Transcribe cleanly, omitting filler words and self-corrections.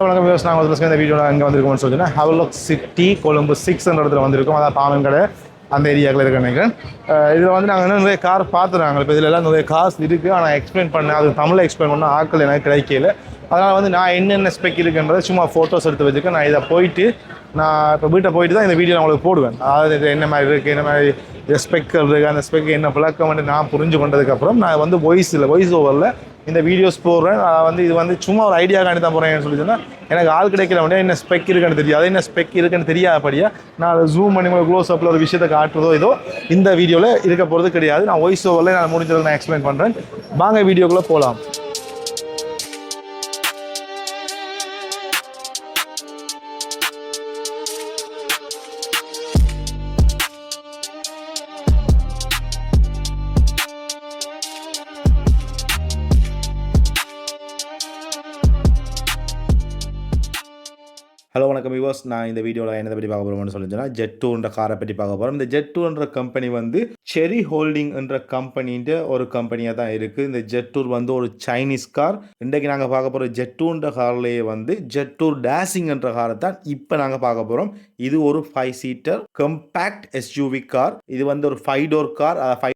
வணக்கம் வியூவர்ஸ், நாங்கள் வந்து இந்த வீடியோவில் எங்கே வந்திருக்கோம்னு சொன்னீங்கன்னா ஹவலோக் சிட்டி கொழும்பு 6 இடத்துல வந்திருக்கோம். அதாவது பாமன் கடை அந்த ஏரியாவில் இருக்க நினைக்கிறேன். இதில் வந்து நாங்கள் இன்னும் நிறைய கார் பார்த்துறாங்க. இப்போ இதில் எல்லாம் நிறைய காசு இருக்குது. ஆனால் எக்ஸ்பிளைன் பண்ணேன், அது தமிழில் எக்ஸ்பிளைன் பண்ணால் ஆட்கள் எனக்கு கிடைக்கல. அதனால் வந்து நான் என்னென்ன ஸ்பெக் இருக்குன்றதை சும்மா ஃபோட்டோஸ் எடுத்து வச்சுருக்கேன். நான் இதை போயிட்டு நான் இப்போ வீட்டை போயிட்டு தான் இந்த வீடியோ நான் உங்களுக்கு போடுவேன். அதாவது இது என்ன மாதிரி இருக்குது, என்ன மாதிரி ஸ்பெக்கள் இருக்குது, அந்த ஸ்பெக் என்ன விளக்கம் வந்து நான் புரிஞ்சு கொண்டதுக்கப்புறம் நான் வந்து வாய்ஸ் ஓவரில் இந்த வீடியோஸ் போடுறேன். வந்து இது வந்து சும்மா ஒரு ஐடியாக்காண்டி தான் போகிறேன்னு சொல்லி சொன்னால் எனக்கு ஆள் கிடைக்கிற முடியாது. என்ன ஸ்பெக் இருக்குன்னு தெரியாது, என்ன ஸ்பெக் இருக்குன்னு தெரியாதபடியாக நான் அதை ஜூம் பண்ணி உங்களுக்கு க்ளோஸ் அப்பில் ஒரு விஷயத்தை காட்டுறதோ ஏதோ இந்த வீடியோவில் இருக்க போகிறது கிடையாது. நான் வாய்ஸ் ஓவரில் நான் முடிஞ்சதை நான் எக்ஸ்பிளைன் பண்ணுறேன். வாங்க வீடியோக்குள்ளே போகலாம். ஹலோ வணக்கம் வியூவர்ஸ், நான் இந்த வீடியோவில் என்னதை பற்றி பார்க்க போகிறோம்னு சொல்லிச்சுன்னா ஜெட்2என்ற காரை பற்றி பார்க்க போகிறோம். இந்த ஜெட்2என்ற கம்பெனி வந்து செரி ஹோல்டிங் என்ற கம்பெனின்ற ஒரு கம்பெனியாக தான் இருக்குது. இந்த ஜெட்2 வந்து ஒரு சைனீஸ் கார். இன்றைக்கு நாங்கள் பார்க்க போகிற ஜெட்2என்ற கார்லேயே வந்து ஜெட்2 டேசிங் என்ற காரை தான் இப்போ நாங்கள் பார்க்க போகிறோம். இது ஒரு 5 சீட்டர் கம்பேக்ட் எஸ்யூவி கார். இது வந்து ஒரு 5 டோர் கார்.